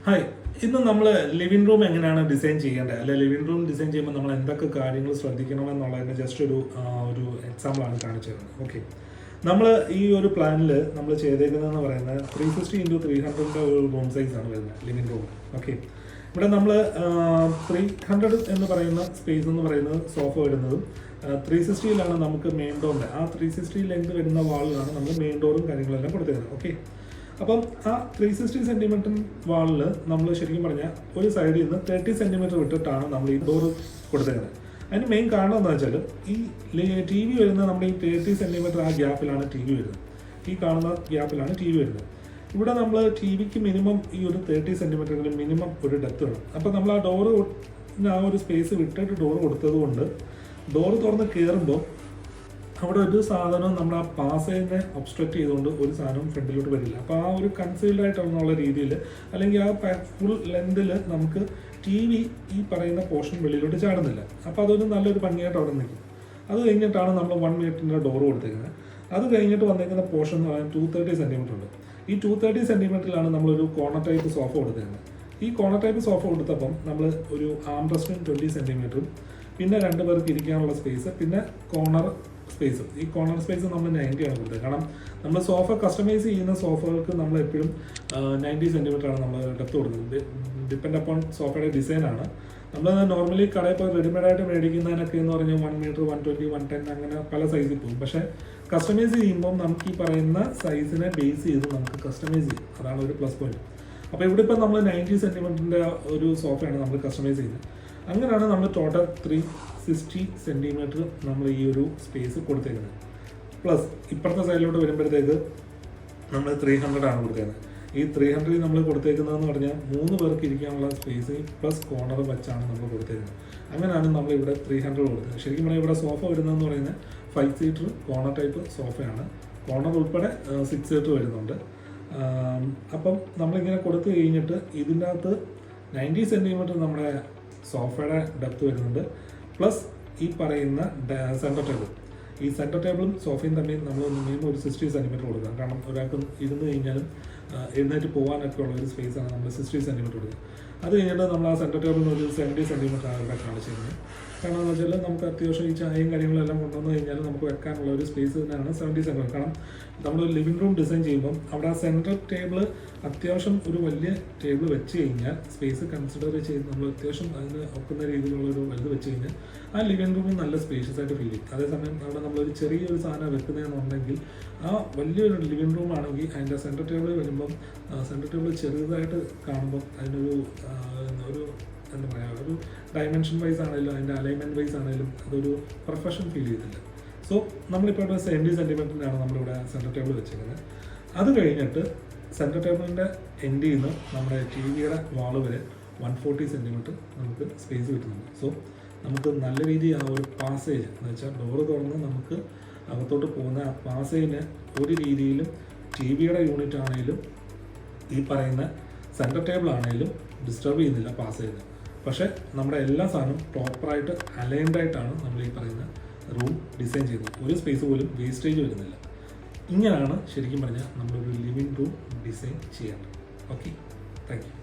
Hi, ഇന്ന് നമ്മൾ living room എങ്ങനെയാണ് ഡിസൈൻ ചെയ്യേണ്ടത്, അല്ലെ ലിവിംഗ് റൂം ഡിസൈൻ ചെയ്യുമ്പോൾ നമ്മൾ എന്തൊക്കെ കാര്യങ്ങൾ ശ്രദ്ധിക്കണമെന്നുള്ളതിൻ്റെ ജസ്റ്റ് ഒരു എക്സാമ്പിളാണ് കാണിച്ചു തരുന്നത്. ഓക്കെ, നമ്മൾ ഈ ഒരു പ്ലാനിൽ നമ്മൾ ചെയ്തേക്കുന്നതെന്ന് പറയുന്നത് 360x300 ഒരു റൂം സൈസാണ് വരുന്നത് ലിവിംഗ് റൂം. ഓക്കെ, ഇവിടെ നമ്മൾ 300 എന്ന് പറയുന്ന സ്പേസ് എന്ന് പറയുന്നത് സോഫ വരുന്നതും 360യിലാണ് നമുക്ക് മെയിൻ ഡോറിൻ്റെ ആ 360 ലെങ്ത് വരുന്ന വാളിലാണ് നമ്മൾ മെയിൻ ഡോറും കാര്യങ്ങളെല്ലാം കൊടുത്തേക്കുന്നത്. ഓക്കെ, അപ്പം ആ 360 സെൻറ്റിമീറ്റർ വാളിൽ നമ്മൾ ശരിക്കും പറഞ്ഞാൽ ഒരു സൈഡിൽ നിന്ന് 30 സെൻറ്റിമീറ്റർ വിട്ടിട്ടാണ് നമ്മൾ ഈ ഡോറ് കൊടുത്തേക്കുന്നത്. അതിന് മെയിൻ കാരണം എന്താ വെച്ചാൽ ഈ ടി വി വരുന്നത് നമ്മുടെ ഈ 30 സെൻറ്റിമീറ്റർ ആ ഗ്യാപ്പിലാണ് ടി വി വരുന്നത്. ഈ കാണുന്ന ഗ്യാപ്പിലാണ് ടി വി വരുന്നത്. ഇവിടെ നമ്മൾ ടി വിക്ക് മിനിമം ഈ ഒരു 30 സെൻറ്റിമീറ്ററിൽ മിനിമം ഒരു ഡെപ്ത് വേണം. അപ്പോൾ നമ്മൾ ആ ഡോറ് ആ ഒരു സ്പേസ് വിട്ടിട്ട് ഡോറ് കൊടുത്തത് കൊണ്ട് ഡോറ് തുറന്ന് കയറുമ്പോൾ അവിടെ ഒരു സാധനവും നമ്മൾ ആ പാസേജിനെ ഒബ്സ്ട്രക്ട് ചെയ്തുകൊണ്ട് ഒരു സാധനവും ഫ്രണ്ടിലോട്ട് വരില്ല. അപ്പോൾ ആ ഒരു കൺസീൽഡ് ആയിട്ടുള്ള രീതിയിൽ അല്ലെങ്കിൽ ആ ഫുൾ ലെന്തിൽ നമുക്ക് ടി വി ഈ പറയുന്ന പോർഷൻ വെളിയിലോട്ട് ചാടുന്നില്ല. അപ്പോൾ അതൊരു നല്ലൊരു ഭംഗിയായിട്ട് അവിടെ നിൽക്കും. അത് കഴിഞ്ഞിട്ടാണ് നമ്മൾ 1 മീറ്ററിൻ്റെ ഡോറ് കൊടുത്തേക്കുന്നത്. അത് കഴിഞ്ഞിട്ട് വന്നേക്കുന്ന പോർഷൻ എന്ന് പറയുന്നത് 230 സെൻറ്റിമീറ്റർ ഉണ്ട്. ഈ 230 സെൻറ്റിമീറ്ററിലാണ് നമ്മളൊരു കോർണർ ടൈപ്പ് സോഫ കൊടുത്തേക്കുന്നത്. ഈ കോർണർ ടൈപ്പ് സോഫ കൊടുത്തപ്പം നമ്മൾ ഒരു ആം റെസ്റ്റും 20 സെൻറ്റിമീറ്ററും പിന്നെ 2 പേർക്ക് ഇരിക്കാനുള്ള സ്പേസ് പിന്നെ കോർണർ സ്പേസ്. ഈ കോർണർ സ്പേസ് നമ്മൾ 90 ആണ് കൊടുത്തത്. കാരണം നമ്മൾ സോഫ കസ്റ്റമൈസ് ചെയ്യുന്ന സോഫകൾക്ക് നമ്മൾ എപ്പോഴും 90 സെൻറ്റിമീറ്റർ ആണ് നമ്മൾ ഡെപ്ത് കൊടുക്കുന്നത്. ഡിപ്പെൻഡ് അപ്പോൺ സോഫയുടെ ഡിസൈനാണ്. നമ്മൾ നോർമലി കടയിൽ പോയി റെഡിമെയ്ഡായിട്ട് മേടിക്കുന്നതിനൊക്കെ എന്ന് പറഞ്ഞാൽ 1 മീറ്റർ 120 110 അങ്ങനെ പല സൈസിൽ പോകും. പക്ഷേ കസ്റ്റമൈസ് ചെയ്യുമ്പോൾ നമുക്ക് ഈ പറയുന്ന സൈസിനെ ബേസ് ചെയ്ത് നമുക്ക് കസ്റ്റമൈസ് ചെയ്യും. അതാണ് ഒരു പ്ലസ് പോയിന്റ്. അപ്പോൾ ഇവിടെ ഇപ്പം നമ്മൾ 90 സെൻറ്റിമീറ്ററിൻ്റെ ഒരു സോഫയാണ് നമ്മൾ കസ്റ്റമൈസ് ചെയ്യുന്നത്. അങ്ങനെയാണ് നമ്മൾ ടോട്ടൽ 360 സെൻറ്റിമീറ്റർ നമ്മൾ ഈ ഒരു സ്പേസ് കൊടുത്തേക്കുന്നത്. പ്ലസ് ഇപ്പുറത്തെ സൈഡിലോട്ട് വരുമ്പോഴത്തേക്ക് നമ്മൾ 300 ആണ് കൊടുത്തേക്കുന്നത്. ഈ 300 നമ്മൾ കൊടുത്തേക്കുന്നതെന്ന് പറഞ്ഞാൽ 3 പേർക്ക് ഇരിക്കാനുള്ള സ്പേസ് പ്ലസ് കോർണർ വെച്ചാണ് നമ്മൾ കൊടുത്തേക്കുന്നത്. അങ്ങനെയാണ് നമ്മൾ ഇവിടെ 300 കൊടുത്തത്. ശരിക്കും പറഞ്ഞാൽ ഇവിടെ സോഫ വരുന്നതെന്ന് പറയുന്നത് 5 സീറ്റർ കോർണർ ടൈപ്പ് സോഫയാണ്. കോർണർ ഉൾപ്പെടെ 6 സീറ്റർ വരുന്നുണ്ട്. അപ്പം നമ്മളിങ്ങനെ കൊടുത്തു കഴിഞ്ഞിട്ട് ഇതിൻ്റെ അകത്ത് 90 സെൻറ്റിമീറ്റർ നമ്മുടെ സോഫയുടെ ഡെപ്ത് വരുന്നുണ്ട്. പ്ലസ് ഈ പറയുന്ന സെൻറ്റർ ടേബിൾ, ഈ സെൻറ്റർ ടേബിളും സോഫയും തമ്മിൽ നമ്മൾ മിനിമം ഒരു 60 സെൻറ്റിമീറ്റർ കൊടുക്കാം. കാരണം ഒരാൾക്ക് ഇരുന്ന് കഴിഞ്ഞാലും എഴുന്നേറ്റ് പോകാനൊക്കെ ഉള്ള ഒരു സ്പേസാണ് നമ്മൾ 60 സെൻറ്റിമീറ്റർ കൊടുക്കുക. അത് കഴിഞ്ഞിട്ട് നമ്മൾ ആ സെൻറ്റർ ടേബിളിന് ഒരു 70 സെൻറ്റിമീറ്റർ ആണ് ഇവിടെ കാണിച്ചിരുന്നത്. കാരണം എന്ന് വെച്ചാൽ നമുക്ക് അത്യാവശ്യം ഈ ചായയും കാര്യങ്ങളെല്ലാം കൊണ്ടുവന്ന് കഴിഞ്ഞാൽ നമുക്ക് വെക്കാനുള്ള ഒരു സ്പേസ് തന്നെയാണ് 70 സെൻറ്റിമീറ്റർ. കാരണം നമ്മൾ ലിവിംഗ് റൂം ഡിസൈൻ ചെയ്യുമ്പം അവിടെ ആ സെൻട്രൽ ടേബിൾ അത്യാവശ്യം ഒരു വലിയ ടേബിൾ വെച്ച് കഴിഞ്ഞാൽ സ്പേസ് കൺസിഡർ ചെയ്ത് നമ്മൾ അത്യാവശ്യം അതിന് ഒക്കുന്ന രീതിയിലുള്ള ഒരു വലുത് വെച്ച് കഴിഞ്ഞാൽ ആ ലിവിംഗ് റൂമിൽ നല്ല സ്പേഷ്യസ് ആയിട്ട് ഫീൽ ചെയ്യും. അതേസമയം അവിടെ നമ്മളൊരു ചെറിയൊരു സാധനം വെക്കുന്നതെന്നുണ്ടെങ്കിൽ ആ വലിയൊരു ലിവിംഗ് റൂം ആണെങ്കിൽ അതിൻ്റെ സെൻട്രൽ ടേബിൾ വരുമ്പം സെൻട്രൽ ടേബിൾ ചെറുതായിട്ട് കാണുമ്പം അതിനൊരു എന്താ പറയുക, ഒരു ഡയമെൻഷൻ വൈസ് ആണെങ്കിലും അതിൻ്റെ അലൈൻമെൻറ്റ് വൈസ് ആണെങ്കിലും അതൊരു പ്രൊഫഷൻ ഫീൽ ചെയ്തില്ല. സോ നമ്മളിപ്പോൾ ഇവിടെ 70 സെൻറ്റിമീറ്ററിനാണ് നമ്മളിവിടെ സെൻട്രൽ ടേബിൾ വെച്ചിരിക്കുന്നത്. അത് കഴിഞ്ഞിട്ട് സെൻട്രൽ ടേബിളിൻ്റെ എൻഡിൽ നിന്ന് നമ്മുടെ ടി വിയുടെ വാള് വരെ 140 സെൻറ്റിമീറ്റർ നമുക്ക് സ്പേസ് കിട്ടുന്നുണ്ട്. സോ നമുക്ക് നല്ല രീതിയിൽ ആ ഒരു പാസേജ് എന്ന് വെച്ചാൽ ഡോറ് തുറന്ന് നമുക്ക് അകത്തോട്ട് പോകുന്ന ആ പാസേജിന് ഒരു രീതിയിലും ടി വിയുടെ യൂണിറ്റ് ആണെങ്കിലും ഈ പറയുന്ന സെൻട്രൽ ടേബിൾ ആണെങ്കിലും ഡിസ്റ്റർബ് ചെയ്യുന്നില്ല പാസേജിന്. പക്ഷേ നമ്മുടെ എല്ലാ സാധനവും പ്രോപ്പറായിട്ട് അലൈൻഡ് ആയിട്ടാണ് നമ്മൾ ഈ പറയുന്ന റൂം ഡിസൈൻ ചെയ്യുന്നത്. ഒരു സ്പേസ് പോലും വേസ്റ്റേജ് വരുന്നില്ല. ഇങ്ങനെയാണ് ശരിക്കും പറഞ്ഞാൽ നമ്മളൊരു ലിവിംഗ് റൂം ഡിസൈൻ ചെയ്യേണ്ടത്. Okay, thank you.